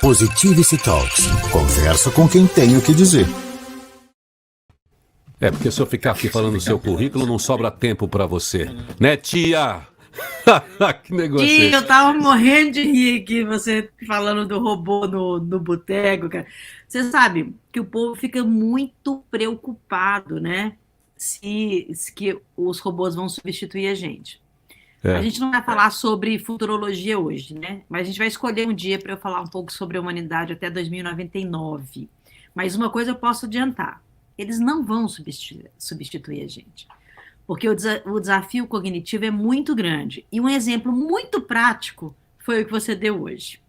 Positivity Talks. Conversa com quem tem o que dizer. Porque se eu ficar aqui falando do seu currículo, não sobra tempo pra você. Né, tia? Que negócio é esse? Eu tava morrendo de rir aqui, você falando do robô no boteco, cara. Você sabe que o povo fica muito preocupado, né? Se que os robôs vão substituir a gente. A gente não vai falar sobre futurologia hoje, né? Mas a gente vai escolher um dia para eu falar um pouco sobre a humanidade até 2099. Mas uma coisa eu posso adiantar: eles não vão substituir a gente. Porque o desafio cognitivo é muito grande. E um exemplo muito prático foi o que você deu hoje.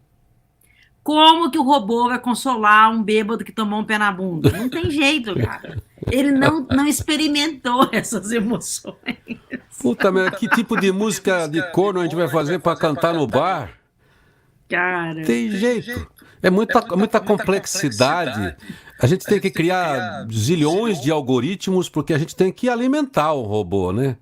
Como que o robô vai consolar um bêbado que tomou um pé na bunda? Não tem jeito, cara. Ele não experimentou essas emoções. Puta merda, que tipo de música de corno a gente vai fazer pra cantar no bar? Cara, Tem jeito. É muita complexidade. A gente tem que criar zilhões de algoritmos porque a gente tem que alimentar o robô, né?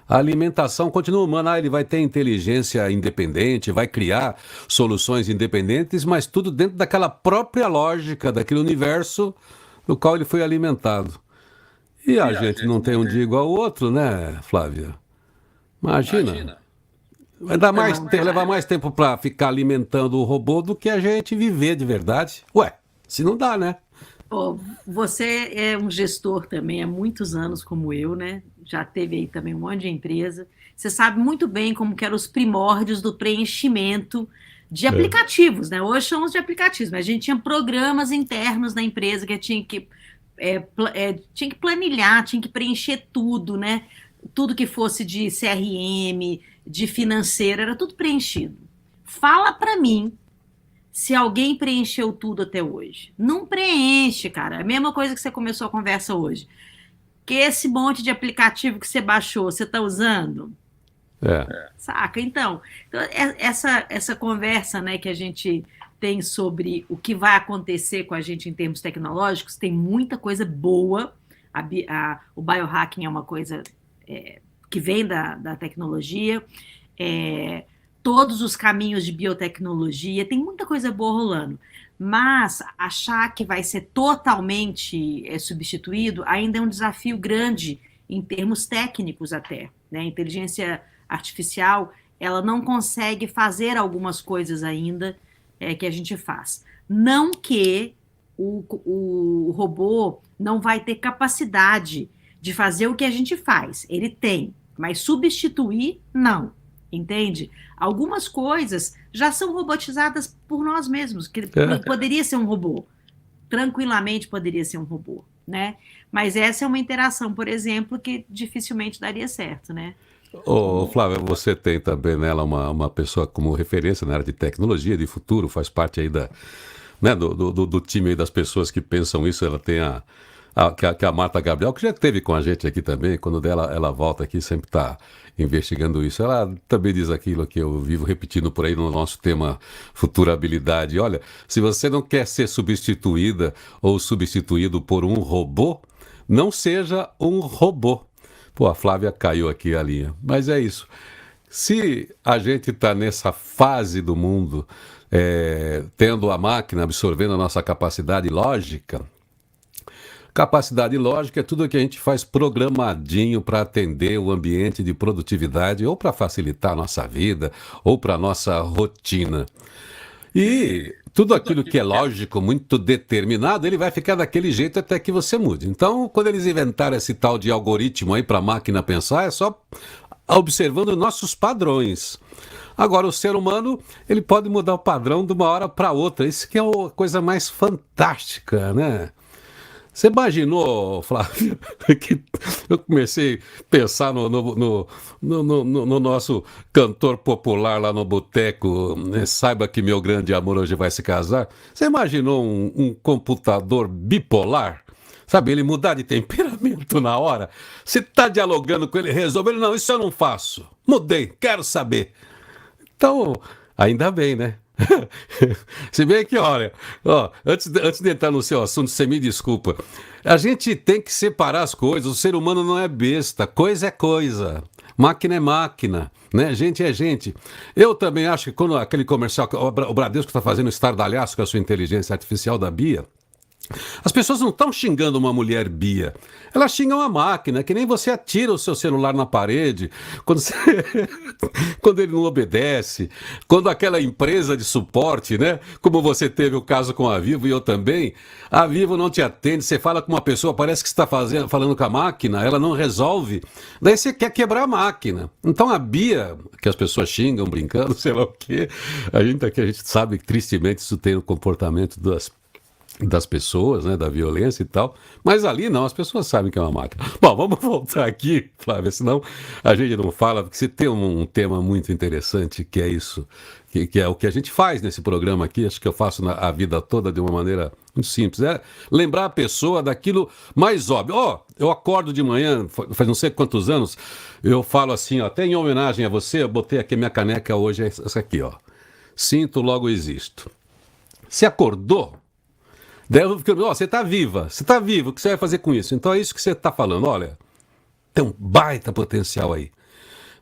A alimentação continua humana, ele vai ter inteligência independente, vai criar soluções independentes, mas tudo dentro daquela própria lógica, daquele universo no qual ele foi alimentado. E a gente não tem um dia igual ao outro, né, Flávia? Imagina. Vai levar mais tempo para ficar alimentando o robô do que a gente viver de verdade. Ué, se não dá, né? Você é um gestor também há muitos anos como eu, né? Já teve aí também um monte de empresa. Você sabe muito bem como que eram os primórdios do preenchimento de aplicativos, né? Hoje chamamos de aplicativos, mas a gente tinha programas internos na empresa que tinha que planilhar, tinha que preencher tudo, né? Tudo que fosse de CRM, de financeiro, era tudo preenchido. Fala para mim se alguém preencheu tudo até hoje. Não preenche, cara. É a mesma coisa que você começou a conversa hoje. Que esse monte de aplicativo que você baixou, você está usando? Saca? Então essa conversa, né, que a gente tem sobre o que vai acontecer com a gente em termos tecnológicos, tem muita coisa boa. O biohacking é uma coisa que vem da tecnologia. Todos os caminhos de biotecnologia, tem muita coisa boa rolando, mas achar que vai ser totalmente substituído ainda é um desafio grande em termos técnicos até, né? A inteligência artificial, ela não consegue fazer algumas coisas ainda que a gente faz. Não que o robô não vai ter capacidade de fazer o que a gente faz, ele tem, mas substituir, não. Entende? Algumas coisas já são robotizadas por nós mesmos, que poderia ser um robô, tranquilamente poderia ser um robô, né? Mas essa é uma interação, por exemplo, que dificilmente daria certo, né? Flávia, você tem também nela uma pessoa como referência na área de tecnologia, de futuro, faz parte aí do time aí das pessoas que pensam isso. Ela tem que a Marta Gabriel, que já esteve com a gente aqui também, quando ela volta aqui, sempre está investigando isso. Ela também diz aquilo que eu vivo repetindo por aí no nosso tema futurabilidade. Olha, se você não quer ser substituída ou substituído por um robô, não seja um robô. Pô, a Flávia caiu aqui a linha. Mas é isso. Se a gente está nessa fase do mundo, tendo a máquina absorvendo a nossa capacidade lógica, é tudo que a gente faz programadinho para atender o ambiente de produtividade ou para facilitar a nossa vida ou para a nossa rotina. E tudo aquilo que é lógico, muito determinado, ele vai ficar daquele jeito até que você mude. Então, quando eles inventaram esse tal de algoritmo aí para a máquina pensar, é só observando nossos padrões. Agora, o ser humano, ele pode mudar o padrão de uma hora para outra. Isso que é a coisa mais fantástica, né? Você imaginou, Flávio, que eu comecei a pensar no nosso cantor popular lá no boteco, né? Saiba que meu grande amor hoje vai se casar. Você imaginou um computador bipolar? Sabe, ele mudar de temperamento na hora? Você está dialogando com ele, resolve ele, não, isso eu não faço. Mudei, quero saber. Então, ainda bem, né? Se bem que, olha, antes de entrar no seu assunto, você me desculpa. A gente tem que separar as coisas. O ser humano não é besta. Coisa é coisa. Máquina é máquina, né? Gente é gente. Eu também acho que quando aquele comercial, o Bradesco está fazendo estardalhaço com a sua inteligência artificial da Bia, as pessoas não estão xingando uma mulher Bia. Elas xingam a máquina, que nem você atira o seu celular na parede, quando, quando ele não obedece, quando aquela empresa de suporte, né? Como você teve o caso com a Vivo e eu também, a Vivo não te atende, você fala com uma pessoa, parece que você está falando com a máquina, ela não resolve, daí você quer quebrar a máquina. Então a Bia, que as pessoas xingam, brincando, sei lá o quê, a gente sabe que tristemente isso tem o comportamento das pessoas, né, da violência e tal, mas ali não, as pessoas sabem que é uma máquina. Bom, vamos voltar aqui, Flávia, senão a gente não fala, porque você tem um tema muito interessante, que é isso, que é o que a gente faz nesse programa aqui, acho que eu faço a vida toda de uma maneira muito simples, é lembrar a pessoa daquilo mais óbvio. Eu acordo de manhã, faz não sei quantos anos, eu falo assim, ó, até em homenagem a você, eu botei aqui minha caneca hoje, é essa aqui, ó. Sinto, logo existo. Se acordou, daí eu fico, você está viva, o que você vai fazer com isso? Então é isso que você está falando, olha, tem um baita potencial aí.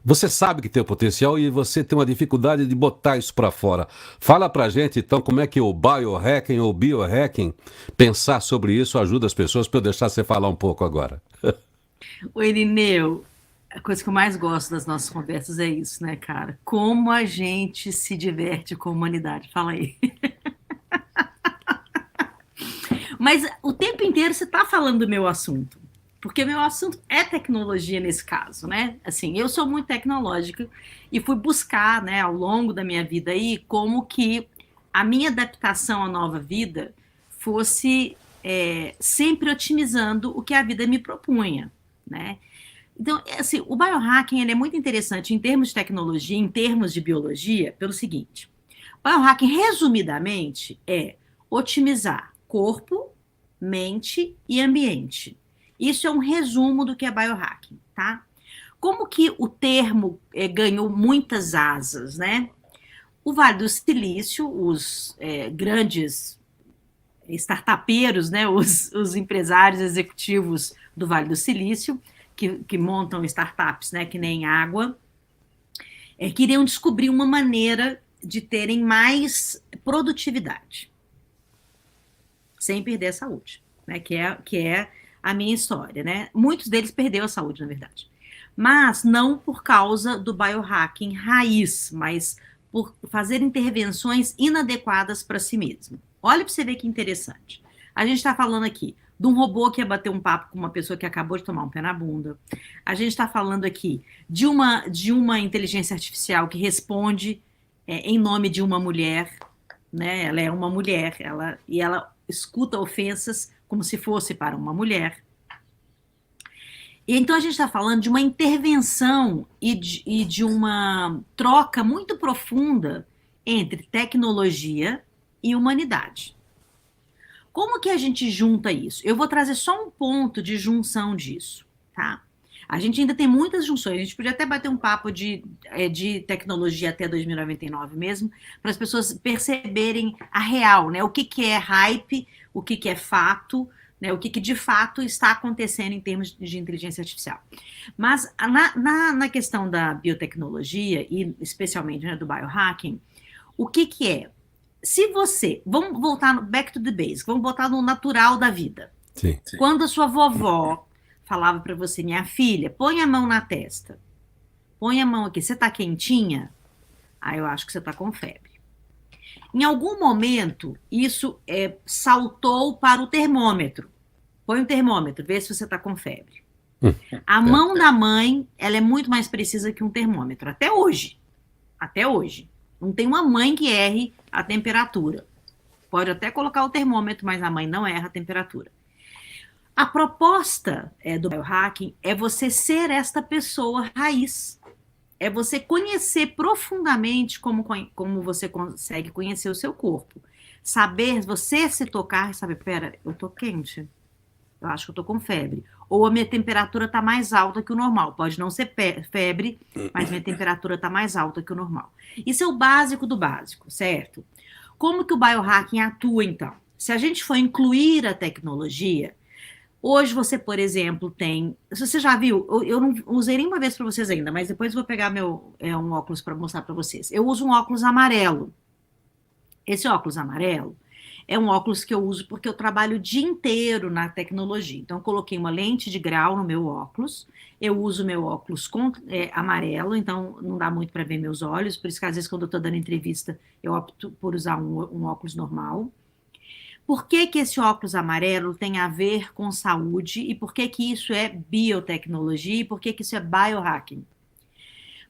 Você sabe que tem o potencial e você tem uma dificuldade de botar isso para fora. Fala pra gente, então, como é que o biohacking ou biohacking, pensar sobre isso ajuda as pessoas, para eu deixar você falar um pouco agora. O Irineu, a coisa que eu mais gosto das nossas conversas é isso, né, cara? Como a gente se diverte com a humanidade. Fala aí. Mas o tempo inteiro você está falando do meu assunto, porque meu assunto é tecnologia nesse caso, né? Assim, eu sou muito tecnológica e fui buscar, né, ao longo da minha vida aí, como que a minha adaptação à nova vida fosse sempre otimizando o que a vida me propunha, né? Então, assim, o biohacking ele é muito interessante em termos de tecnologia, em termos de biologia, pelo seguinte: o biohacking, resumidamente, é otimizar corpo, mente e ambiente. Isso é um resumo do que é biohacking, tá? Como que o termo ganhou muitas asas, né? O Vale do Silício, os grandes startupeiros, né? Os empresários executivos do Vale do Silício, que montam startups, né? Que nem água, queriam descobrir uma maneira de terem mais produtividade, sem perder a saúde, né? Que é a minha história, né? Muitos deles perderam a saúde, na verdade. Mas não por causa do biohacking raiz, mas por fazer intervenções inadequadas para si mesmo. Olha para você ver que interessante. A gente está falando aqui de um robô que ia bater um papo com uma pessoa que acabou de tomar um pé na bunda. A gente está falando aqui de uma inteligência artificial que responde em nome de uma mulher, né? Ela é uma mulher, ela escuta ofensas como se fosse para uma mulher. E então a gente está falando de uma intervenção e de uma troca muito profunda entre tecnologia e humanidade. Como que a gente junta isso? Eu vou trazer só um ponto de junção disso, tá? A gente ainda tem muitas junções, a gente podia até bater um papo de tecnologia até 2099 mesmo, para as pessoas perceberem a real, né? O que é hype, o que é fato, né? O que de fato está acontecendo em termos de inteligência artificial. Mas na questão da biotecnologia, e especialmente, né, do biohacking, o que é? Se você... Vamos voltar back to the basics, vamos botar no natural da vida. Sim. Quando a sua vovó falava para você, minha filha, põe a mão na testa. Põe a mão aqui. Você tá quentinha? Eu acho que você tá com febre. Em algum momento, isso saltou para o termômetro. Põe o termômetro, vê se você tá com febre. A mão da mãe, ela é muito mais precisa que um termômetro. Até hoje. Até hoje. Não tem uma mãe que erre a temperatura. Pode até colocar o termômetro, mas a mãe não erra a temperatura. A proposta do biohacking é você ser esta pessoa raiz. É você conhecer profundamente como você consegue conhecer o seu corpo. Saber, você se tocar e saber, pera, eu tô quente. Eu acho que eu tô com febre. Ou a minha temperatura tá mais alta que o normal. Pode não ser febre, mas minha temperatura tá mais alta que o normal. Isso é o básico do básico, certo? Como que o biohacking atua, então? Se a gente for incluir a tecnologia, Hoje você, por exemplo, tem. Você já viu? Eu não usei nenhuma vez para vocês ainda, mas depois eu vou pegar um óculos para mostrar para vocês. Eu uso um óculos amarelo. Esse óculos amarelo é um óculos que eu uso porque eu trabalho o dia inteiro na tecnologia. Então, eu coloquei uma lente de grau no meu óculos. Eu uso meu óculos amarelo, então não dá muito para ver meus olhos. Por isso que, às vezes, quando eu estou dando entrevista, eu opto por usar um óculos normal. Por que que esse óculos amarelo tem a ver com saúde e por que que isso é biotecnologia e por que que isso é biohacking?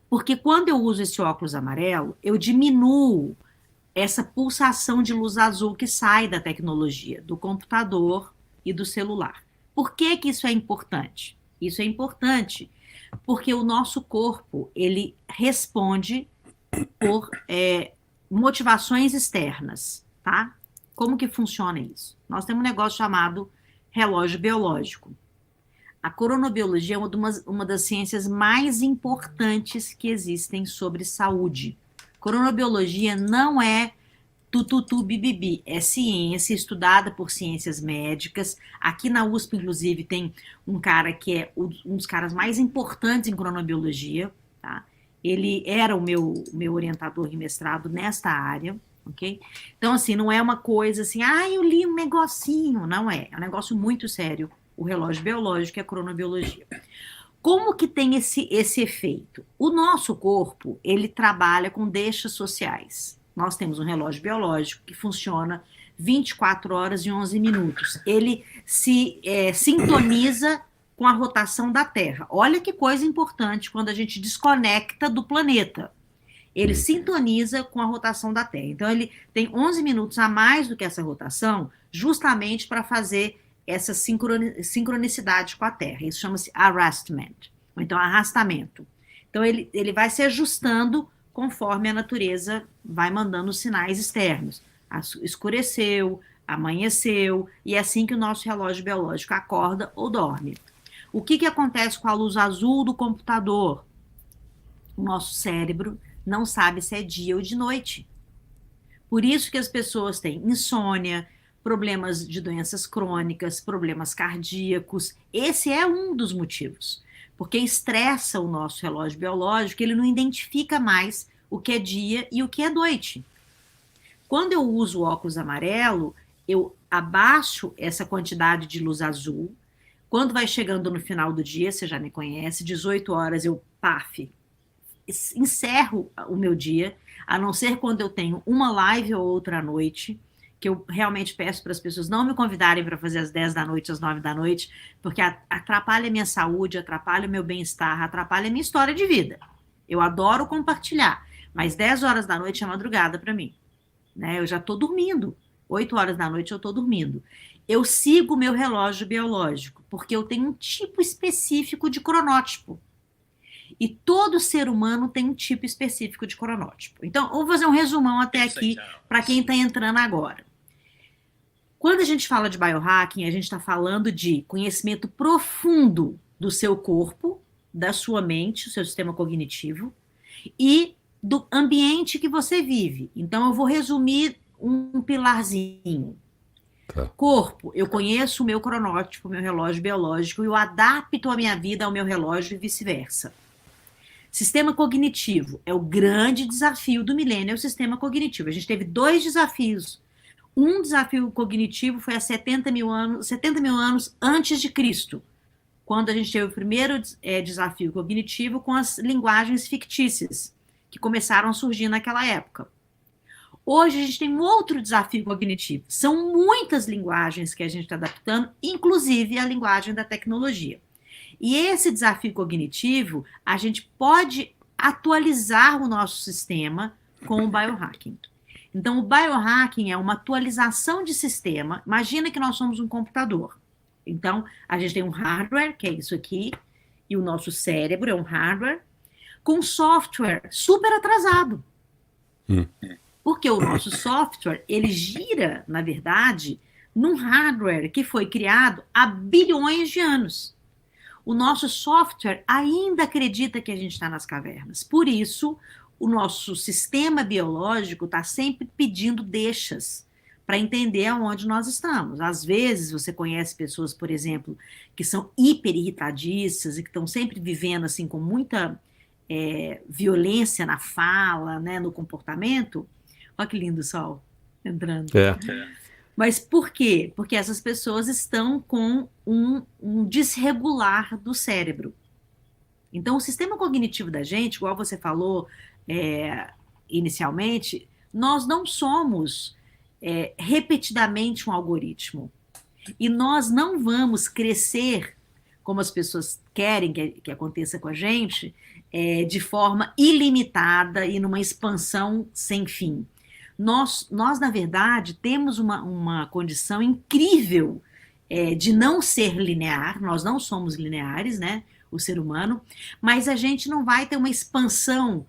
Porque quando eu uso esse óculos amarelo, eu diminuo essa pulsação de luz azul que sai da tecnologia, do computador e do celular. Por que que isso é importante? Isso é importante porque o nosso corpo, ele responde por motivações externas, tá? Como que funciona isso? Nós temos um negócio chamado relógio biológico. A cronobiologia é uma das ciências mais importantes que existem sobre saúde. Cronobiologia não é tututu bibibi, é ciência estudada por ciências médicas. Aqui na USP, inclusive, tem um cara que é um dos caras mais importantes em cronobiologia, tá? Ele era o meu orientador de mestrado nesta área, ok? Então, assim, não é uma coisa assim, eu li um negocinho, não é. É um negócio muito sério, o relógio biológico e a cronobiologia. Como que tem esse efeito? O nosso corpo, ele trabalha com deixas sociais. Nós temos um relógio biológico que funciona 24 horas e 11 minutos. Ele se sintoniza com a rotação da Terra. Olha que coisa importante quando a gente desconecta do planeta. Ele sintoniza com a rotação da Terra. Então, ele tem 11 minutos a mais do que essa rotação, justamente para fazer essa sincronicidade com a Terra. Isso chama-se arrestment, ou então arrastamento. Então, ele vai se ajustando conforme a natureza vai mandando os sinais externos. Escureceu, amanheceu, e é assim que o nosso relógio biológico acorda ou dorme. O que acontece com a luz azul do computador? O nosso cérebro não sabe se é dia ou de noite. Por isso que as pessoas têm insônia, problemas de doenças crônicas, problemas cardíacos. Esse é um dos motivos. Porque estressa o nosso relógio biológico, ele não identifica mais o que é dia e o que é noite. Quando eu uso o óculos amarelo, eu abaixo essa quantidade de luz azul. Quando vai chegando no final do dia, você já me conhece, 18 horas eu, encerro o meu dia, a não ser quando eu tenho uma live ou outra à noite, que eu realmente peço para as pessoas não me convidarem para fazer às 10 da noite, às 9 da noite, porque atrapalha a minha saúde, atrapalha o meu bem-estar, atrapalha a minha história de vida. Eu adoro compartilhar, mas 10 horas da noite é madrugada para mim. Né? Eu já estou dormindo. 8 horas da noite eu estou dormindo. Eu sigo o meu relógio biológico, porque eu tenho um tipo específico de cronótipo. E todo ser humano tem um tipo específico de cronótipo. Então, vou fazer um resumão até aqui para quem está entrando agora. Quando a gente fala de biohacking, a gente está falando de conhecimento profundo do seu corpo, da sua mente, o seu sistema cognitivo, e do ambiente que você vive. Então, eu vou resumir um pilarzinho. Tá. Corpo, eu conheço o meu cronótipo, o meu relógio biológico, e eu adapto a minha vida ao meu relógio e vice-versa. Sistema cognitivo é o grande desafio do milênio, é o sistema cognitivo. A gente teve 2 desafios. Um desafio cognitivo foi há 70 mil anos antes de Cristo, quando a gente teve o primeiro desafio cognitivo com as linguagens fictícias, que começaram a surgir naquela época. Hoje a gente tem um outro desafio cognitivo. São muitas linguagens que a gente está adaptando, inclusive a linguagem da tecnologia. E esse desafio cognitivo, a gente pode atualizar o nosso sistema com o biohacking. Então, o biohacking é uma atualização de sistema. Imagina que nós somos um computador. Então, a gente tem um hardware, que é isso aqui, e o nosso cérebro é um hardware, com software super atrasado. Porque o nosso software, ele gira, na verdade, num hardware que foi criado há bilhões de anos. O nosso software ainda acredita que a gente está nas cavernas. Por isso, o nosso sistema biológico está sempre pedindo deixas para entender aonde nós estamos. Às vezes você conhece pessoas, por exemplo, que são hiper irritadiças e que estão sempre vivendo assim com muita violência na fala, né, no comportamento. Olha que lindo o sol entrando. Mas por quê? Porque essas pessoas estão com um desregular do cérebro. Então, o sistema cognitivo da gente, igual você falou inicialmente, nós não somos repetidamente um algoritmo. E nós não vamos crescer como as pessoas querem que aconteça com a gente, de forma ilimitada e numa expansão sem fim. Nós na verdade, temos uma condição incrível de não ser linear, nós não somos lineares, né, o ser humano, mas a gente não vai ter uma expansão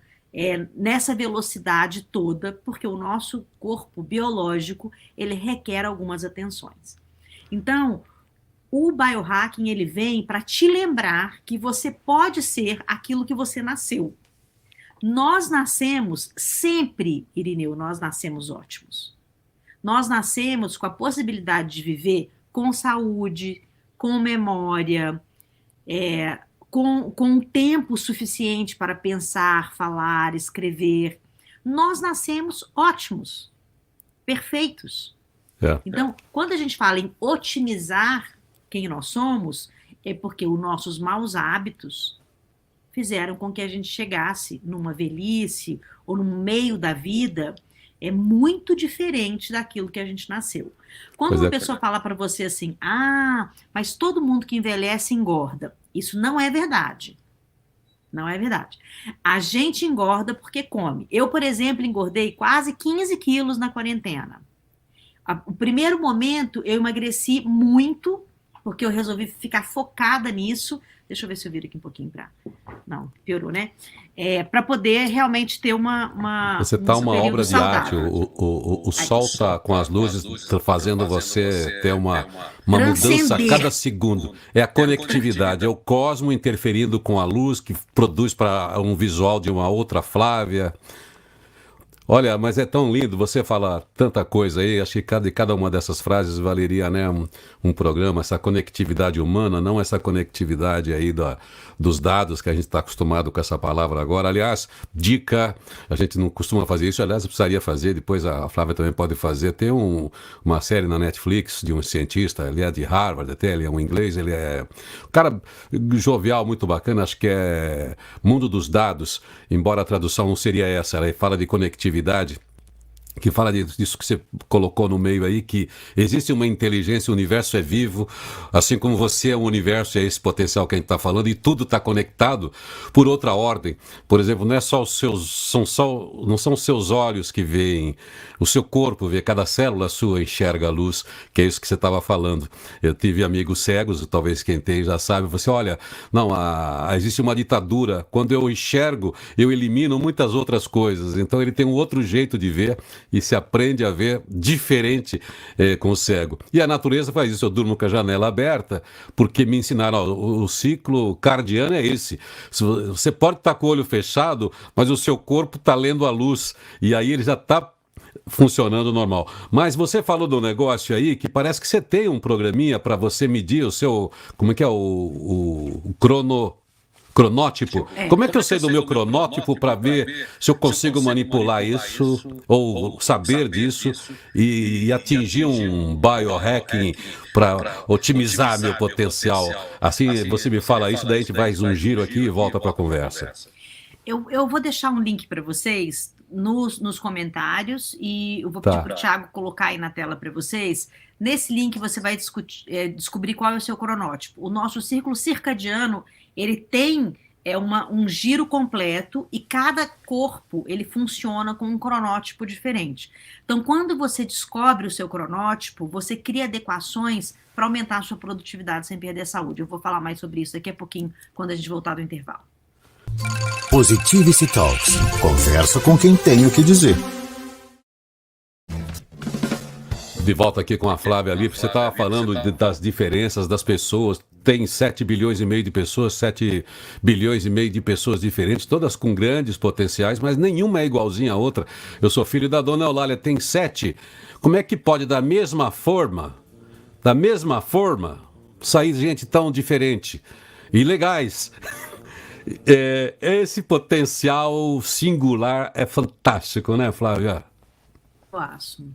nessa velocidade toda, porque o nosso corpo biológico, ele requer algumas atenções. Então, o biohacking, ele vem para te lembrar que você pode ser aquilo que você nasceu. Nós nascemos sempre, Irineu, nós nascemos ótimos. Nós nascemos com a possibilidade de viver com saúde, com memória, com tempo suficiente para pensar, falar, escrever. Nós nascemos ótimos, perfeitos. Então, quando a gente fala em otimizar quem nós somos, é porque os nossos maus hábitos fizeram com que a gente chegasse numa velhice ou no meio da vida muito diferente daquilo que a gente nasceu. Quando uma pessoa fala para você assim, mas todo mundo que envelhece engorda. Isso não é verdade. Não é verdade. A gente engorda porque come. Eu, por exemplo, engordei quase 15 quilos na quarentena. O primeiro momento, eu emagreci muito, porque eu resolvi ficar focada nisso. Deixa eu ver se eu viro aqui um pouquinho para... Não, piorou, né? Para poder realmente ter Você está uma obra de arte. O sol está com as luzes fazendo você ter uma mudança a cada segundo. É a conectividade, é o cosmo interferindo com a luz que produz para um visual de uma outra Flávia. Olha, mas é tão lindo, você fala tanta coisa aí, acho que cada uma dessas frases valeria, né, um programa, essa conectividade humana, não essa conectividade aí dos dados, que a gente está acostumado com essa palavra agora. Aliás, dica, a gente não costuma fazer isso, aliás, eu precisaria fazer, depois a Flávia também pode fazer. Tem uma série na Netflix de um cientista, ele é de Harvard até, ele é um inglês, ele é um cara jovial, muito bacana, acho que é Mundo dos Dados, embora a tradução não seria essa, ela fala de conectividade, que fala disso que você colocou no meio aí, que existe uma inteligência, o universo é vivo, assim como você é um universo, é esse potencial que a gente está falando, e tudo está conectado por outra ordem. Por exemplo, não são os seus olhos que veem, o seu corpo vê, cada célula sua enxerga a luz, que é isso que você estava falando. Eu tive amigos cegos, talvez quem tem já sabe, você olha, não, existe uma ditadura, quando eu enxergo, eu elimino muitas outras coisas, então ele tem um outro jeito de ver, e se aprende a ver diferente com o cego. E a natureza faz isso, eu durmo com a janela aberta, porque me ensinaram, o ciclo cardiano é esse. Você pode estar com o olho fechado, mas o seu corpo está lendo a luz, e aí ele já está funcionando normal. Mas você falou do negócio aí, que parece que você tem um programinha para você medir o seu, como é que é, o cronótipo. Como é que eu sei do meu cronótipo para ver se eu consigo manipular isso ou saber disso e atingir um biohacking para otimizar meu potencial? Assim, você me fala isso, daí a gente vai um giro aqui e volta para a conversa. Eu vou deixar um link para vocês nos comentários e eu vou pedir para o Thiago colocar aí na tela para vocês. Nesse link você vai descobrir qual é o seu cronótipo. O nosso círculo circadiano, ele tem um giro completo e cada corpo ele funciona com um cronótipo diferente. Então, quando você descobre o seu cronótipo, você cria adequações para aumentar a sua produtividade sem perder a saúde. Eu vou falar mais sobre isso daqui a pouquinho, quando a gente voltar do intervalo. Positivity Talks. Conversa com quem tem o que dizer. De volta aqui com a Flávia Lippe, você estava falando das diferenças das pessoas, tem 7 bilhões e meio de pessoas, 7 bilhões e meio de pessoas diferentes, todas com grandes potenciais, mas nenhuma é igualzinha à outra. Eu sou filho da dona Eulália, tem 7. Como é que pode, da mesma forma, sair gente tão diferente e legais? Esse potencial singular é fantástico, né, Flávia? Eu acho.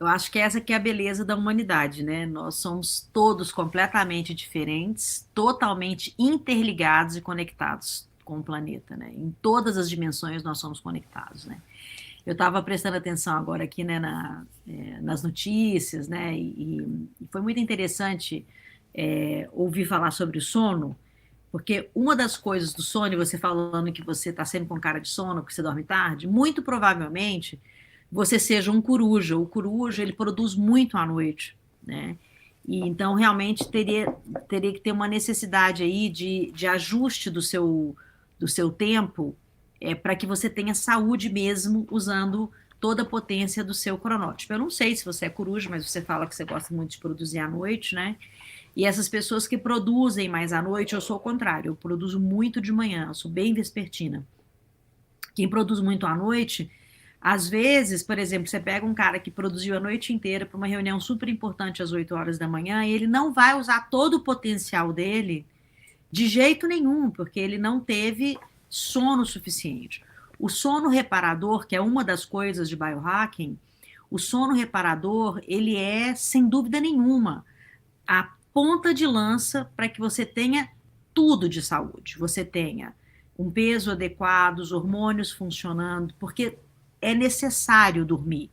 Eu acho que essa que é a beleza da humanidade, né? Nós somos todos completamente diferentes, totalmente interligados e conectados com o planeta, né? Em todas as dimensões nós somos conectados, né? Eu estava prestando atenção agora aqui, né, nas notícias, né? E foi muito interessante ouvir falar sobre o sono, porque uma das coisas do sono, e você falando que você está sempre com cara de sono, porque você dorme tarde, muito provavelmente você seja um coruja. O coruja, ele produz muito à noite, né? E então, realmente, teria que ter uma necessidade aí de ajuste do seu tempo para que você tenha saúde mesmo, usando toda a potência do seu cronótipo. Eu não sei se você é coruja, mas você fala que você gosta muito de produzir à noite, né? E essas pessoas que produzem mais à noite, eu sou o contrário, eu produzo muito de manhã, eu sou bem vespertina. Quem produz muito à noite, às vezes, por exemplo, você pega um cara que produziu a noite inteira para uma reunião super importante às 8 horas da manhã, e ele não vai usar todo o potencial dele de jeito nenhum, porque ele não teve sono suficiente. O sono reparador, que é uma das coisas de biohacking, o sono reparador, ele é, sem dúvida nenhuma, a ponta de lança para que você tenha tudo de saúde. Você tenha um peso adequado, os hormônios funcionando, porque é necessário dormir.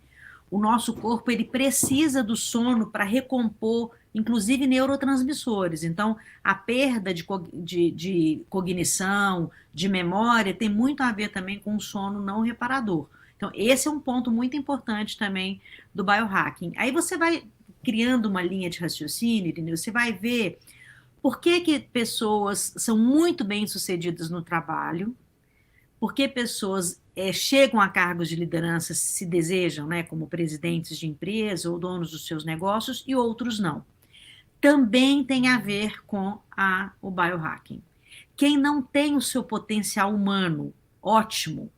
O nosso corpo, ele precisa do sono para recompor, inclusive, neurotransmissores. Então, a perda de cognição, de memória, tem muito a ver também com o sono não reparador. Então, esse é um ponto muito importante também do biohacking. Aí você vai criando uma linha de raciocínio, entendeu? Você vai ver por que pessoas são muito bem-sucedidas no trabalho, por que pessoas chegam a cargos de liderança, se desejam, né, como presidentes de empresa ou donos dos seus negócios, e outros não. Também tem a ver com o biohacking. Quem não tem o seu potencial humano ótimo,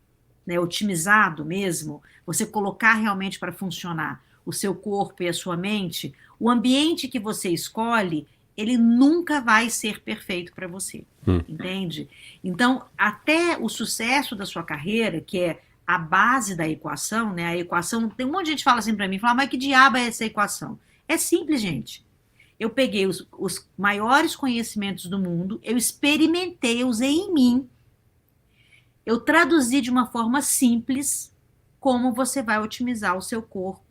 né, otimizado mesmo, você colocar realmente para funcionar o seu corpo e a sua mente, o ambiente que você escolhe, ele nunca vai ser perfeito para você, entende? Então, até o sucesso da sua carreira, que é a base da equação, né? A equação, tem um monte de gente que fala assim para mim, fala, mas que diabo é essa equação? É simples, gente. Eu peguei os maiores conhecimentos do mundo, eu experimentei, eu usei em mim, eu traduzi de uma forma simples como você vai otimizar o seu corpo,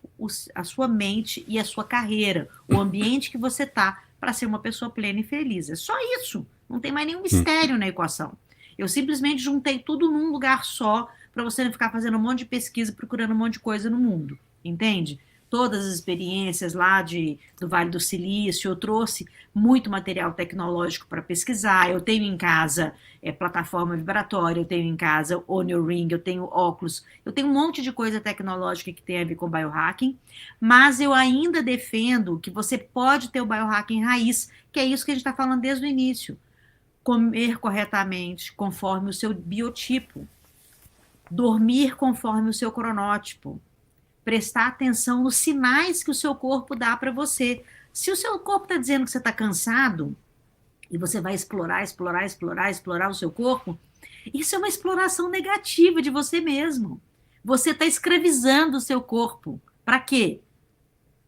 a sua mente e a sua carreira, o ambiente que você está, para ser uma pessoa plena e feliz. É só isso. Não tem mais nenhum mistério na equação. Eu simplesmente juntei tudo num lugar só, para você não ficar fazendo um monte de pesquisa, procurando um monte de coisa no mundo. Entende? Todas as experiências lá do Vale do Silício, eu trouxe muito material tecnológico para pesquisar. Eu tenho em casa plataforma vibratória, eu tenho em casa Oura Ring, eu tenho óculos, eu tenho um monte de coisa tecnológica que tem a ver com biohacking, mas eu ainda defendo que você pode ter o biohacking raiz, que é isso que a gente está falando desde o início. Comer corretamente, conforme o seu biotipo. Dormir conforme o seu cronótipo. Prestar atenção nos sinais que o seu corpo dá para você. Se o seu corpo está dizendo que você está cansado, e você vai explorar o seu corpo, isso é uma exploração negativa de você mesmo. Você está escravizando o seu corpo. Para quê?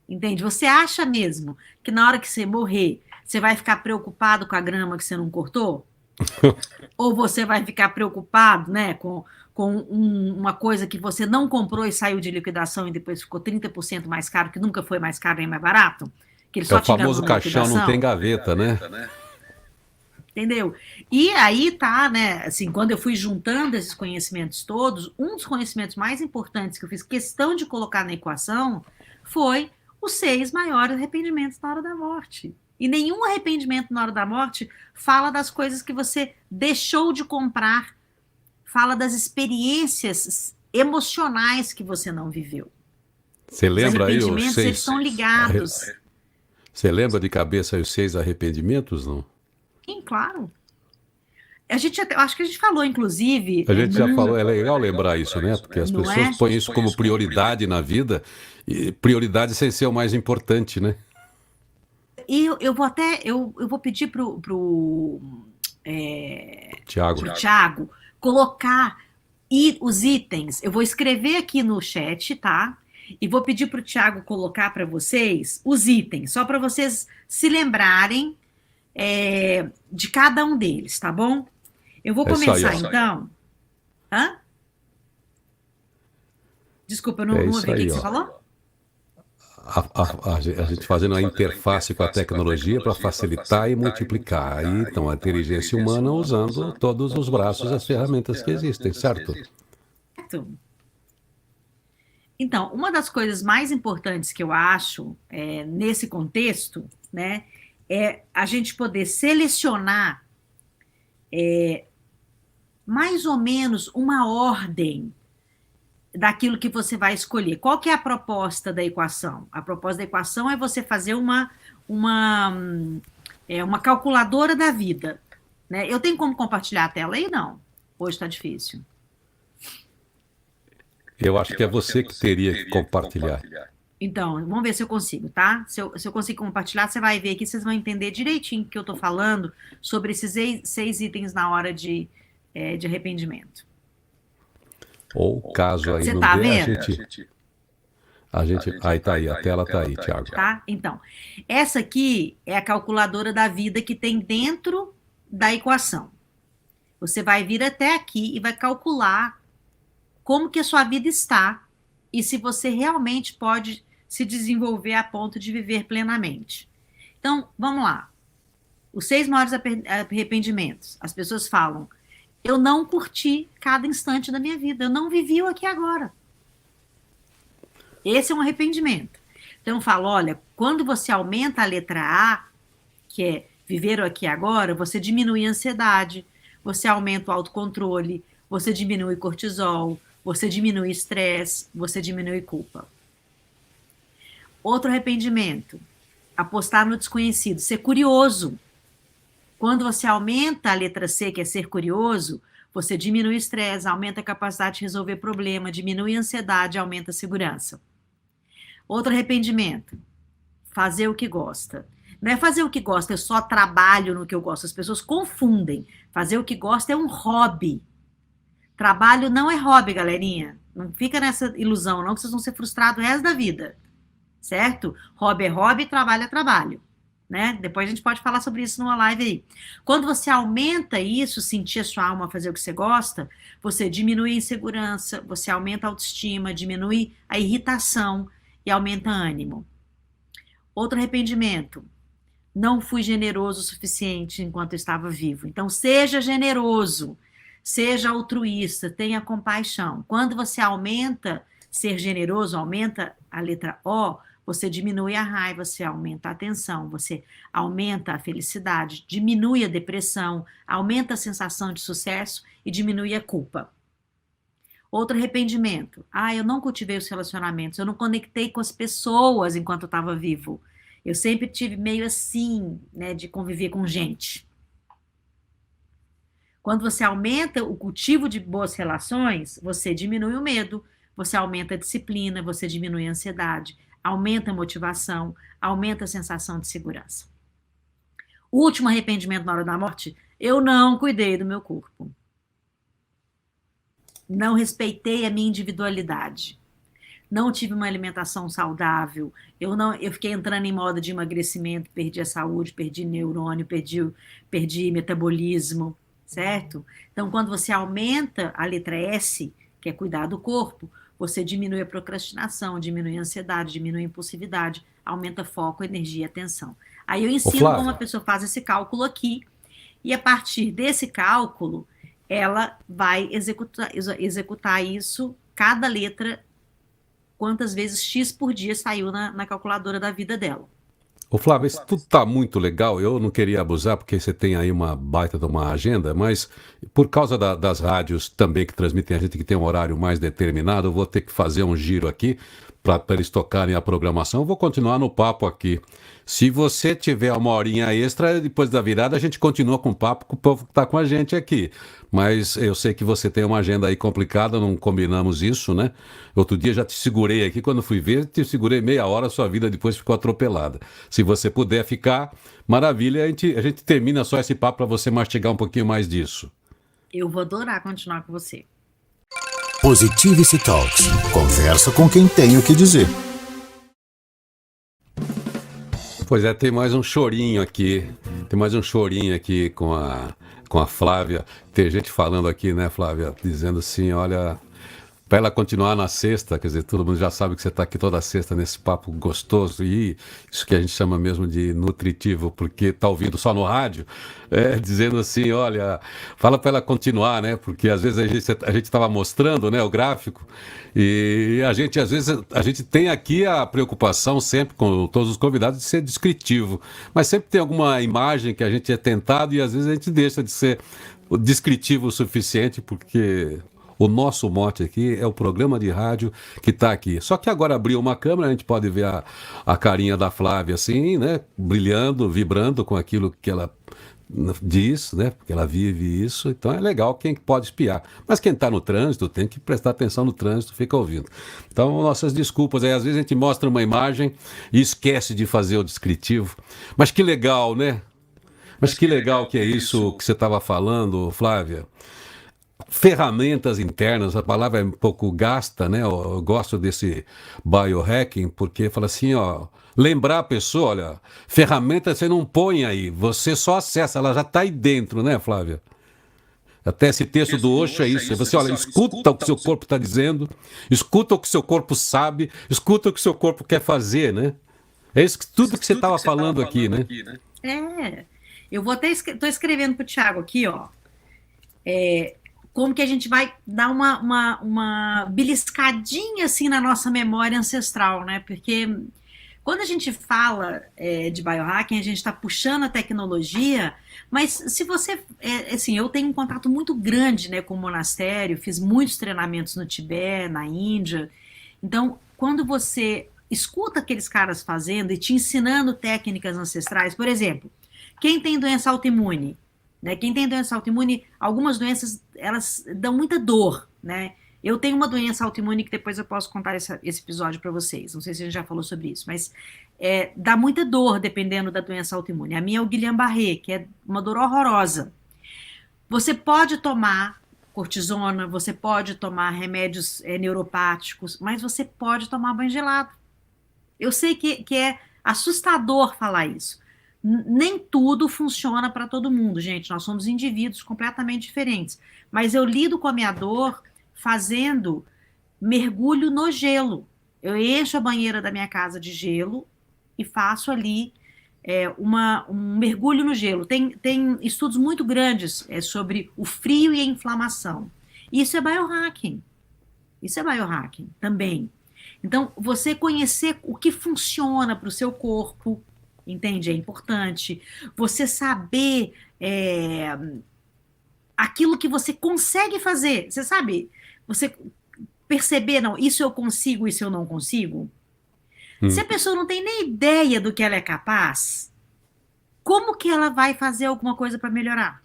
Entende? Você acha mesmo que na hora que você morrer, você vai ficar preocupado com a grama que você não cortou? Ou você vai ficar preocupado, né, com uma coisa que você não comprou e saiu de liquidação e depois ficou 30% mais caro, que nunca foi mais caro nem mais barato? Que ele só o famoso caixão não tem gaveta, né? Entendeu? E aí tá, né, assim, quando eu fui juntando esses conhecimentos todos, um dos conhecimentos mais importantes que eu fiz questão de colocar na equação foi os 6 maiores arrependimentos na hora da morte. E nenhum arrependimento na hora da morte fala das coisas que você deixou de comprar, fala das experiências emocionais que você não viveu. Você lembra aí os 6? Os arrependimentos, eles estão ligados. Você lembra de cabeça aí os 6 arrependimentos, não? Sim, claro. Acho que a gente falou, inclusive, A gente já falou, é legal lembrar isso, né? Porque as não pessoas é? põem isso como prioridade na vida, e prioridade sem ser o mais importante, né? E eu vou pedir pro Tiago. Thiago colocar os itens. Eu vou escrever aqui no chat, tá? E vou pedir pro Thiago colocar para vocês os itens, só para vocês se lembrarem de cada um deles, tá bom? Eu vou É isso aí, começar ó. então. Hã? Desculpa, eu não É ouvi. isso O que aí, que você ó. falou? A gente fazendo a interface com a tecnologia para facilitar e multiplicar. Aí, então, a inteligência humana usando todos os braços e as ferramentas que existem, certo? Certo. Então, uma das coisas mais importantes que eu acho nesse contexto, né, é a gente poder selecionar mais ou menos uma ordem daquilo que você vai escolher. Qual que é a proposta da equação? A proposta da equação é você fazer uma calculadora da vida, né? Eu tenho como compartilhar a tela aí? Não. Hoje está difícil. Eu acho que é você que teria que compartilhar. Então, vamos ver se eu consigo, tá? Se eu consigo compartilhar, você vai ver aqui, vocês vão entender direitinho o que eu estou falando sobre esses 6 itens na hora de arrependimento. Ou caso aí Você não tá dê, vendo? aí tá aí, a tela tá aí, Tiago. Tá? Então, essa aqui é a calculadora da vida que tem dentro da equação. Você vai vir até aqui e vai calcular como que a sua vida está e se você realmente pode se desenvolver a ponto de viver plenamente. Então, vamos lá. Os 6 maiores arrependimentos. As pessoas falam, eu não curti cada instante da minha vida, eu não vivi o aqui e agora. Esse é um arrependimento. Então, eu falo, olha, quando você aumenta a letra A, que é viver o aqui e agora, você diminui a ansiedade, você aumenta o autocontrole, você diminui cortisol, você diminui estresse, você diminui culpa. Outro arrependimento, apostar no desconhecido, ser curioso. Quando você aumenta a letra C, que é ser curioso, você diminui o estresse, aumenta a capacidade de resolver problema, diminui a ansiedade, aumenta a segurança. Outro arrependimento, fazer o que gosta. Não é fazer o que gosta, eu só trabalho no que eu gosto. As pessoas confundem. Fazer o que gosta é um hobby. Trabalho não é hobby, galerinha. Não fica nessa ilusão, não, que vocês vão ser frustrados o resto da vida. Certo? Hobby é hobby, trabalho é trabalho. Né? Depois a gente pode falar sobre isso numa live aí. Quando você aumenta isso, sentir a sua alma fazer o que você gosta, você diminui a insegurança, você aumenta a autoestima, diminui a irritação e aumenta o ânimo. Outro arrependimento. Não fui generoso o suficiente enquanto eu estava vivo. Então, seja generoso, seja altruísta, tenha compaixão. Quando você aumenta ser generoso, aumenta a letra O, você diminui a raiva, você aumenta a atenção, você aumenta a felicidade, diminui a depressão, aumenta a sensação de sucesso e diminui a culpa. Outro arrependimento. Eu não cultivei os relacionamentos, eu não conectei com as pessoas enquanto eu estava vivo. Eu sempre tive meio assim, né, de conviver com gente. Quando você aumenta o cultivo de boas relações, você diminui o medo, você aumenta a disciplina, você diminui a ansiedade, aumenta a motivação, aumenta a sensação de segurança. O último arrependimento na hora da morte, eu não cuidei do meu corpo. Não respeitei a minha individualidade. Não tive uma alimentação saudável, eu fiquei entrando em moda de emagrecimento, perdi a saúde, perdi neurônio, perdi metabolismo, certo? Então, quando você aumenta a letra S, que é cuidar do corpo, você diminui a procrastinação, diminui a ansiedade, diminui a impulsividade, aumenta foco, energia e atenção. Aí eu ensino como a pessoa faz esse cálculo aqui, e a partir desse cálculo, ela vai executar isso, cada letra, quantas vezes X por dia saiu na calculadora da vida dela. Ô Flávio, isso tudo tá muito legal, eu não queria abusar porque você tem aí uma baita de uma agenda, mas por causa das rádios também que transmitem a gente que tem um horário mais determinado, eu vou ter que fazer um giro aqui para eles tocarem a programação. Eu vou continuar no papo aqui. Se você tiver uma horinha extra, depois da virada, a gente continua com o papo com o povo que está com a gente aqui. Mas eu sei que você tem uma agenda aí complicada, não combinamos isso, né? Outro dia já te segurei aqui, quando fui ver, te segurei meia hora, sua vida depois ficou atropelada. Se você puder ficar, maravilha, a gente termina só esse papo para você mastigar um pouquinho mais disso. Eu vou adorar continuar com você. Positivity Talks. Conversa com quem tem o que dizer. Pois é, tem mais um chorinho aqui. Tem mais um chorinho aqui com a Flávia. Tem gente falando aqui, né, Flávia? Dizendo assim, olha, para ela continuar na sexta, quer dizer, todo mundo já sabe que você está aqui toda sexta nesse papo gostoso e isso que a gente chama mesmo de nutritivo, porque está ouvindo só no rádio, dizendo assim, olha, fala para ela continuar, né? Porque às vezes a gente estava mostrando, né, o gráfico e às vezes a gente tem aqui a preocupação sempre com todos os convidados de ser descritivo, mas sempre tem alguma imagem que a gente é tentado e às vezes a gente deixa de ser descritivo o suficiente porque o nosso mote aqui é o programa de rádio que está aqui. Só que agora abriu uma câmera, a gente pode ver a carinha da Flávia assim, né? Brilhando, vibrando com aquilo que ela diz, né? Porque ela vive isso. Então é legal quem pode espiar. Mas quem está no trânsito tem que prestar atenção no trânsito, fica ouvindo. Então, nossas desculpas. Aí, às vezes a gente mostra uma imagem e esquece de fazer o descritivo. Mas que legal, né? Mas que legal que é isso que você estava falando, Flávia. Ferramentas internas, a palavra é um pouco gasta, né? Eu gosto desse biohacking, porque fala assim, ó, lembrar a pessoa, olha, ferramenta você não põe aí, você só acessa, ela já está aí dentro, né, Flávia? Até esse texto do Osho é isso, você olha, escuta o que seu corpo está dizendo, escuta o que seu corpo sabe, escuta o que seu corpo quer fazer, né? É isso que tudo que você estava falando aqui, né? Eu vou até estou escrevendo para o Thiago aqui, ó. Como que a gente vai dar uma beliscadinha assim na nossa memória ancestral, né? Porque quando a gente fala de biohacking, a gente está puxando a tecnologia, mas se você, assim, eu tenho um contato muito grande, né, com o monastério, fiz muitos treinamentos no Tibete, na Índia, então quando você escuta aqueles caras fazendo e te ensinando técnicas ancestrais, por exemplo, quem tem doença autoimune, né? Quem tem doença autoimune, algumas doenças, elas dão muita dor, né? Eu tenho uma doença autoimune que depois eu posso contar esse episódio para vocês. Não sei se a gente já falou sobre isso, mas dá muita dor dependendo da doença autoimune. A minha é o Guillain-Barré, que é uma dor horrorosa. Você pode tomar cortisona, você pode tomar remédios neuropáticos, mas você pode tomar banho gelado. Eu sei que é assustador falar isso. Nem tudo funciona para todo mundo, gente. Nós somos indivíduos completamente diferentes. Mas eu lido com a minha dor fazendo mergulho no gelo. Eu encho a banheira da minha casa de gelo e faço ali um mergulho no gelo. Tem estudos muito grandes sobre o frio e a inflamação. Isso é biohacking. Isso é biohacking também. Então, você conhecer o que funciona para o seu corpo, entende? É importante. Você saber aquilo que você consegue fazer. Você sabe? Você perceber, não, isso eu consigo, isso eu não consigo. Se a pessoa não tem nem ideia do que ela é capaz, como que ela vai fazer alguma coisa para melhorar?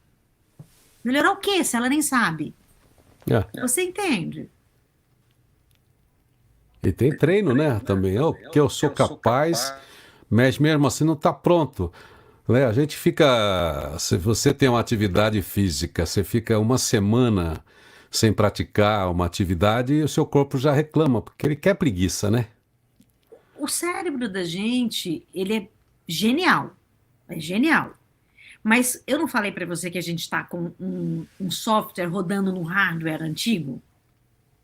Melhorar o quê, se ela nem sabe? Você entende? E tem treino, né? Também. Que eu sou capaz, mas mesmo assim não está pronto. Né? A gente fica. Se você tem uma atividade física, você fica uma semana sem praticar uma atividade e o seu corpo já reclama, porque ele quer preguiça, né? O cérebro da gente, ele é genial. É genial. Mas eu não falei para você que a gente está com um software rodando num hardware antigo?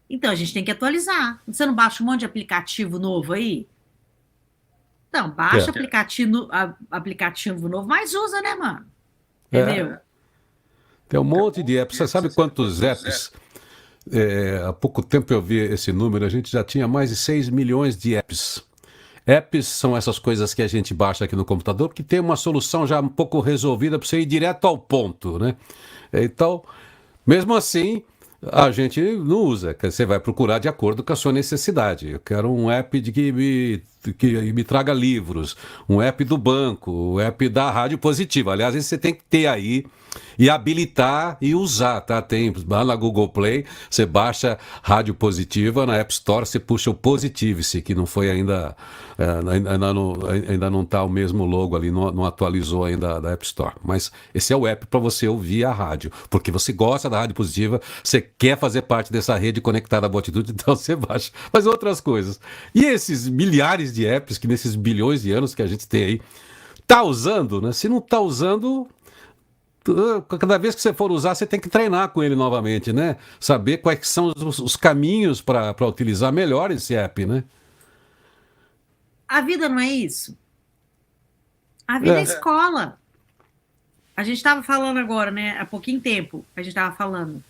Então a gente tem que atualizar. Você não baixa um monte de aplicativo novo aí? Não, baixa aplicativo novo, mas usa, né, mano? Entendeu? Tem um monte de apps. Você sabe quantos apps? Há pouco tempo eu vi esse número, a gente já tinha mais de 6 milhões de apps. Apps são essas coisas que a gente baixa aqui no computador, que tem uma solução já um pouco resolvida para você ir direto ao ponto, né? Então, mesmo assim, a gente não usa. Você vai procurar de acordo com a sua necessidade. Eu quero um app que me traga livros, um app do banco, um app da Rádio Positiva. Aliás, esse você tem que ter aí e habilitar e usar, tá? Tem lá na Google Play, você baixa Rádio Positiva, na App Store você puxa o Positivice, que não foi ainda, ainda não está o mesmo logo ali, não atualizou ainda da App Store. Mas esse é o app para você ouvir a rádio, porque você gosta da Rádio Positiva, você quer fazer parte dessa rede conectada à Boa Atitude, então você baixa. Mas outras coisas. E esses milhares de apps que nesses bilhões de anos que a gente tem aí, tá usando, né? Se não tá usando, cada vez que você for usar, você tem que treinar com ele novamente, né? Saber quais são os caminhos para utilizar melhor esse app, né? A vida não é isso? A vida é escola. A gente estava falando agora, né? Há pouquinho tempo, a gente estava falando.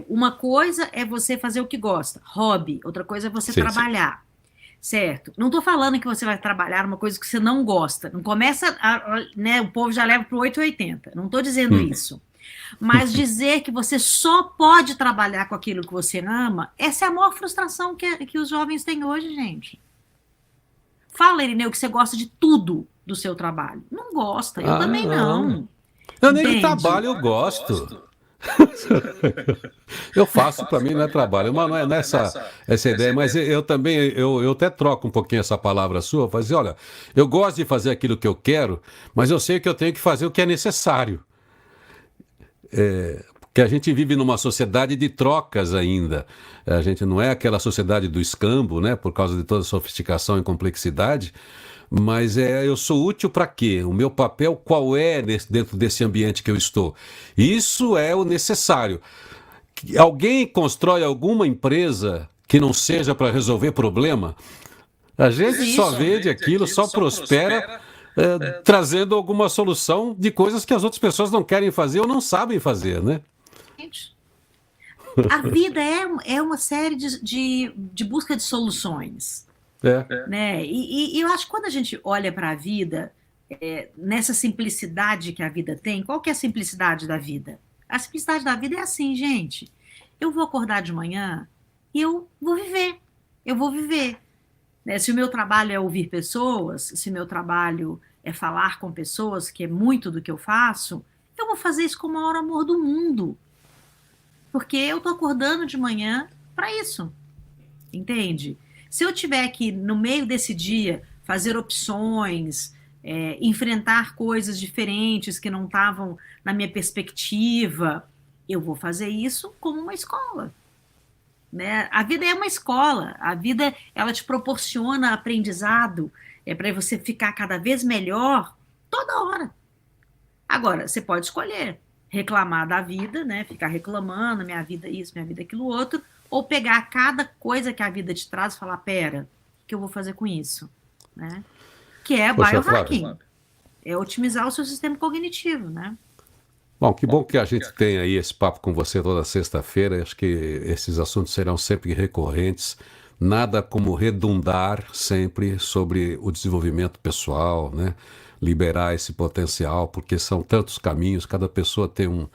Uma coisa é você fazer o que gosta, hobby. Outra coisa é você trabalhar. Certo? Não estou falando que você vai trabalhar uma coisa que você não gosta. Não começa, né? O povo já leva para o 880. Não estou dizendo isso. Mas dizer que você só pode trabalhar com aquilo que você ama, essa é a maior frustração que os jovens têm hoje, gente. Fala, Irineu, que você gosta de tudo do seu trabalho. Não gosta, eu também não. Eu nem de trabalho eu gosto. Eu faço, para mim não é trabalho, mas não é essa ideia, mas eu também, eu até troco um pouquinho essa palavra sua, fazer, olha, eu gosto de fazer aquilo que eu quero, mas eu sei que eu tenho que fazer o que é necessário. Porque a gente vive numa sociedade de trocas ainda. A gente não é aquela sociedade do escambo, né, por causa de toda a sofisticação e complexidade, mas eu sou útil para quê? O meu papel qual é dentro desse ambiente que eu estou? Isso é o necessário. Alguém constrói alguma empresa que não seja para resolver problema? A gente só vende aquilo, só prospera trazendo alguma solução de coisas que as outras pessoas não querem fazer ou não sabem fazer, né? A vida é uma série de busca de soluções. Né? E eu acho que quando a gente olha para a vida, nessa simplicidade que a vida tem, qual que é a simplicidade da vida? A simplicidade da vida é assim, gente. Eu vou acordar de manhã e eu vou viver. Eu vou viver. Né? Se o meu trabalho é ouvir pessoas, se o meu trabalho é falar com pessoas, que é muito do que eu faço, eu vou fazer isso com o maior amor do mundo. Porque eu estou acordando de manhã para isso. Entende? Se eu tiver que, no meio desse dia, fazer opções, enfrentar coisas diferentes que não estavam na minha perspectiva, eu vou fazer isso como uma escola. Né? A vida é uma escola. A vida, ela te proporciona aprendizado para você ficar cada vez melhor toda hora. Agora, você pode escolher reclamar da vida, né? Ficar reclamando, minha vida isso, minha vida aquilo outro, ou pegar cada coisa que a vida te traz e falar, pera, o que eu vou fazer com isso? Né? Que é biohacking. É otimizar o seu sistema cognitivo, né? Bom, que bom que a gente tem aí esse papo com você toda sexta-feira. Acho que esses assuntos serão sempre recorrentes. Nada como redundar sempre sobre o desenvolvimento pessoal, né? Liberar esse potencial, porque são tantos caminhos, cada pessoa tem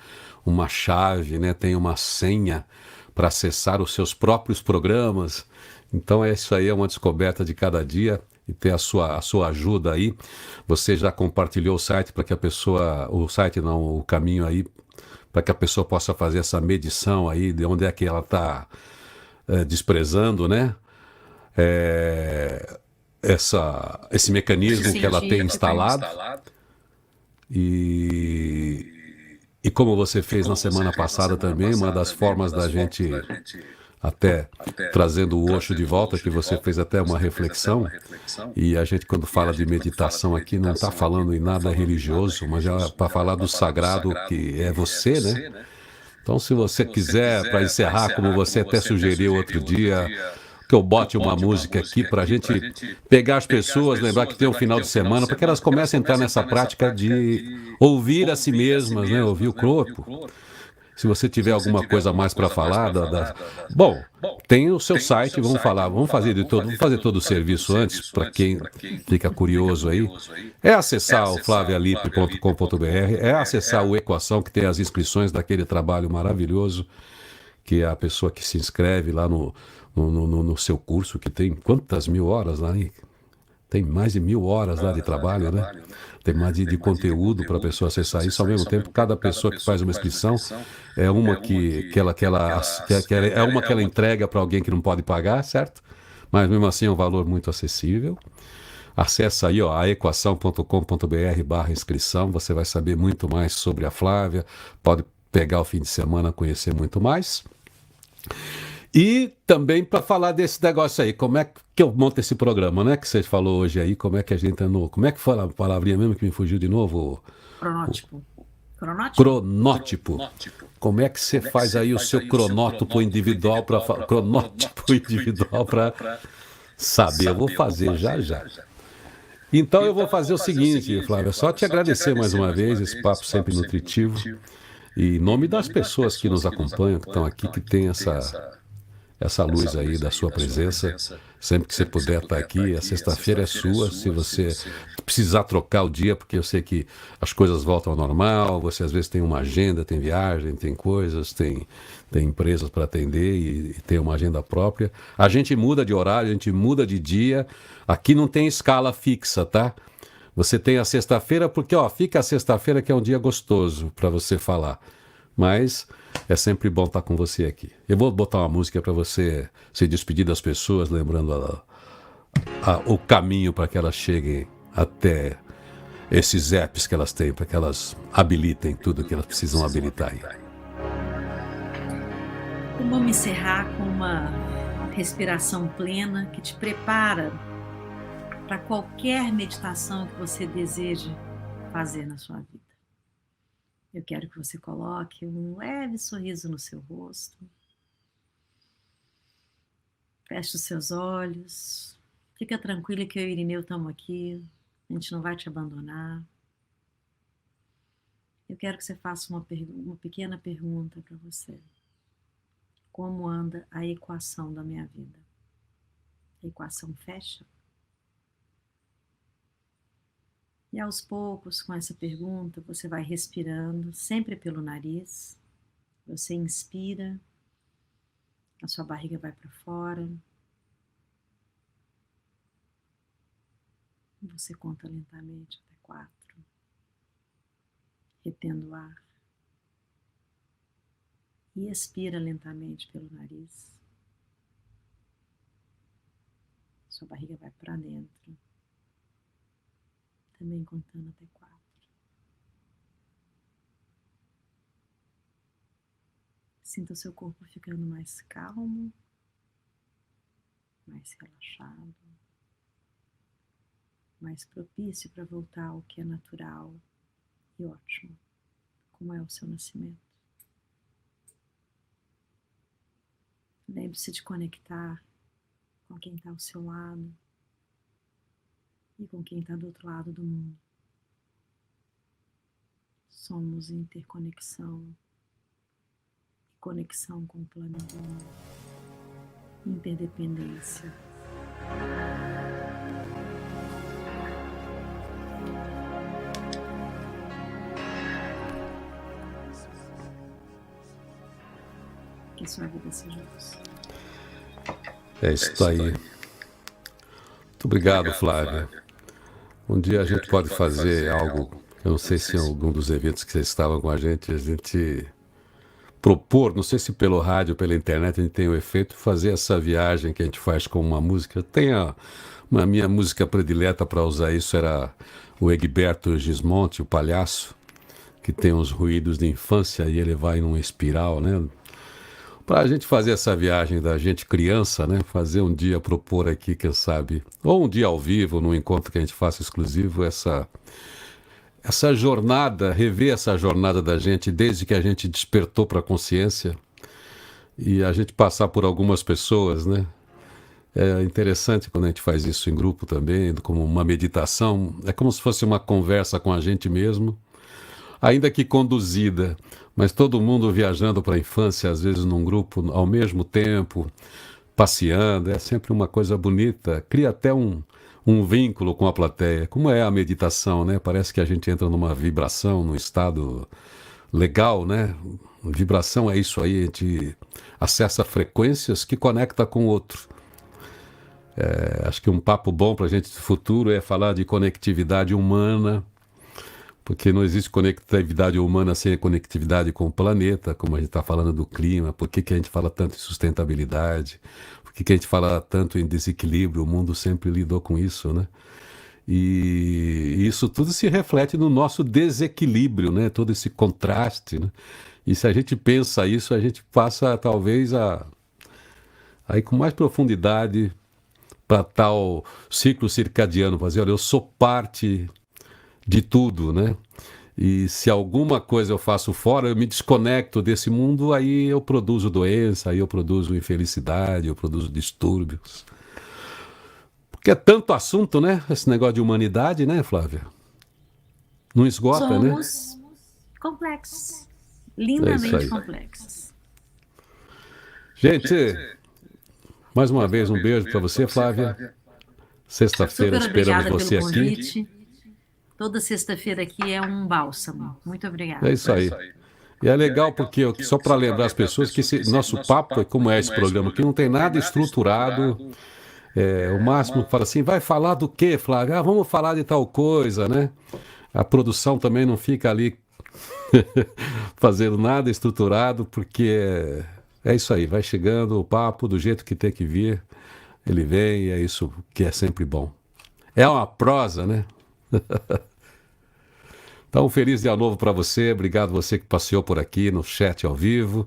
uma chave, né? Tem uma senha para acessar os seus próprios programas. Então isso aí é uma descoberta de cada dia e ter a sua ajuda aí. Você já compartilhou o site para que a pessoa, o caminho aí, para que a pessoa possa fazer essa medição aí de onde é que ela está desprezando, né? Esse mecanismo que ela tem instalado. E como você fez na semana passada também, uma das formas da gente, até trazendo o Osho de volta, que você fez até uma reflexão, e a gente quando fala de meditação aqui não está falando em nada religioso, mas é para falar do sagrado que é você, né? Então se você quiser, para encerrar, como você até sugeriu outro dia, que eu bote uma música aqui para a gente pegar as pessoas, lembrar que tem um final de semana, para que elas comecem a entrar nessa prática de ouvir a si mesmas, né? Ouvir o corpo. Se você tiver alguma coisa a mais para falar, bom, tem o seu site, vamos fazer todo o serviço antes, para quem fica curioso aí. É acessar o flavialipe.com.br, é acessar o Equação, que tem as inscrições daquele trabalho maravilhoso que é a pessoa que se inscreve lá no seu curso, que tem quantas mil horas lá, hein? Tem mais de 1000 horas lá de trabalho, né? Tem mais de conteúdo para a pessoa acessar isso. Ao mesmo tempo, cada pessoa que faz uma inscrição é uma que ela entrega para alguém que não pode pagar, certo? Mas mesmo assim é um valor muito acessível. Acesse aí, ó, aequação.com.br/inscrição. Você vai saber muito mais sobre a Flávia. Pode pegar o fim de semana, conhecer muito mais. E também para falar desse negócio aí, como é que eu monto esse programa, né? Que você falou hoje aí, como é que a gente entrou. Como é que foi a palavrinha mesmo que me fugiu de novo? Cronótipo. Cronótipo. Como é que você faz aí o seu cronótipo individual para saber? Eu vou fazer já. Então eu vou fazer o seguinte, Flávia, só te agradecer mais uma vez, esse papo sempre nutritivo. E em nome das pessoas que nos acompanham, que estão aqui, que tem essa luz aí da sua presença, sempre que você puder estar aqui, a sexta-feira é sua, se você precisar trocar o dia, porque eu sei que as coisas voltam ao normal, você às vezes tem uma agenda, tem viagem, tem coisas, tem empresas para atender e tem uma agenda própria. A gente muda de horário, a gente muda de dia, aqui não tem escala fixa, tá? Você tem a sexta-feira, porque fica a sexta-feira que é um dia gostoso para você falar. Mas é sempre bom estar com você aqui. Eu vou botar uma música para você se despedir das pessoas, lembrando o caminho para que elas cheguem até esses apps que elas têm, para que elas habilitem tudo que elas precisam habilitar aí. Vamos encerrar com uma respiração plena que te prepara para qualquer meditação que você deseje fazer na sua vida. Eu quero que você coloque um leve sorriso no seu rosto. Feche os seus olhos. Fica tranquila que eu e Irineu estamos aqui. A gente não vai te abandonar. Eu quero que você faça uma pequena pergunta para você. Como anda a equação da minha vida? A equação fecha? E aos poucos, com essa pergunta, você vai respirando, sempre pelo nariz. Você inspira, a sua barriga vai para fora. Você conta lentamente até 4, retendo o ar. E expira lentamente pelo nariz. Sua barriga vai para dentro. Também contando até 4. Sinta o seu corpo ficando mais calmo, mais relaxado, mais propício para voltar ao que é natural e ótimo, como é o seu nascimento. Lembre-se de conectar com quem está ao seu lado e com quem está do outro lado do mundo. Somos interconexão e conexão com o planeta, interdependência. Que sua vida seja luz. É isso aí. Muito obrigado, Flávia. Um dia a gente pode fazer algo, eu não sei se em algum dos eventos que vocês estavam com a gente propor, não sei se pelo rádio ou pela internet a gente tem o efeito, fazer essa viagem que a gente faz com uma música. Tem a minha música predileta para usar isso, era o Egberto Gismonti, o palhaço, que tem uns ruídos de infância e ele vai num espiral, né? Para a gente fazer essa viagem da gente criança, né? Fazer um dia, propor aqui, quem sabe, ou um dia ao vivo, num encontro que a gente faça exclusivo, essa jornada, rever essa jornada da gente desde que a gente despertou para a consciência e a gente passar por algumas pessoas, né? É interessante quando a gente faz isso em grupo também, como uma meditação, é como se fosse uma conversa com a gente mesmo, ainda que conduzida, mas todo mundo viajando para a infância, às vezes num grupo ao mesmo tempo, passeando, é sempre uma coisa bonita, cria até um vínculo com a plateia, como é a meditação, né? Parece que a gente entra numa vibração, num estado legal, né? Vibração é isso aí, a gente acessa frequências que conecta com o outro. Acho que um papo bom para a gente do futuro é falar de conectividade humana, porque não existe conectividade humana sem a conectividade com o planeta, como a gente está falando do clima. Por que a gente fala tanto em sustentabilidade? Por que a gente fala tanto em desequilíbrio? O mundo sempre lidou com isso, né? E isso tudo se reflete no nosso desequilíbrio, né? Todo esse contraste, né? E se a gente pensa isso, a gente passa talvez a ir com mais profundidade para tal ciclo circadiano, fazer, olha, eu sou parte de tudo, né? E se alguma coisa eu faço fora, eu me desconecto desse mundo, aí eu produzo doença, aí eu produzo infelicidade, eu produzo distúrbios. Porque é tanto assunto, né? Esse negócio de humanidade, né, Flávia? Não esgota, né? Somos complexos. É isso Lindamente aí. complexos. Gente, mais uma vez um beijo para você, Flávia. Sexta-feira Super esperamos obrigada você pelo aqui. convite. Toda sexta-feira aqui é um bálsamo. Muito obrigada. É isso aí. E é legal porque, só para lembrar as pessoas, que esse nosso papo, como é esse programa aqui, não tem nada estruturado. O máximo fala assim, vai falar do quê, Flávia? Vamos falar de tal coisa, né? A produção também não fica ali fazendo nada estruturado, porque é isso aí, vai chegando o papo do jeito que tem que vir, ele vem e é isso que é sempre bom. É uma prosa, né? Então, feliz dia novo para você, obrigado você que passeou por aqui no chat ao vivo.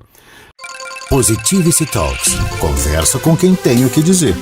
Positivity Talks. Conversa com quem tem o que dizer.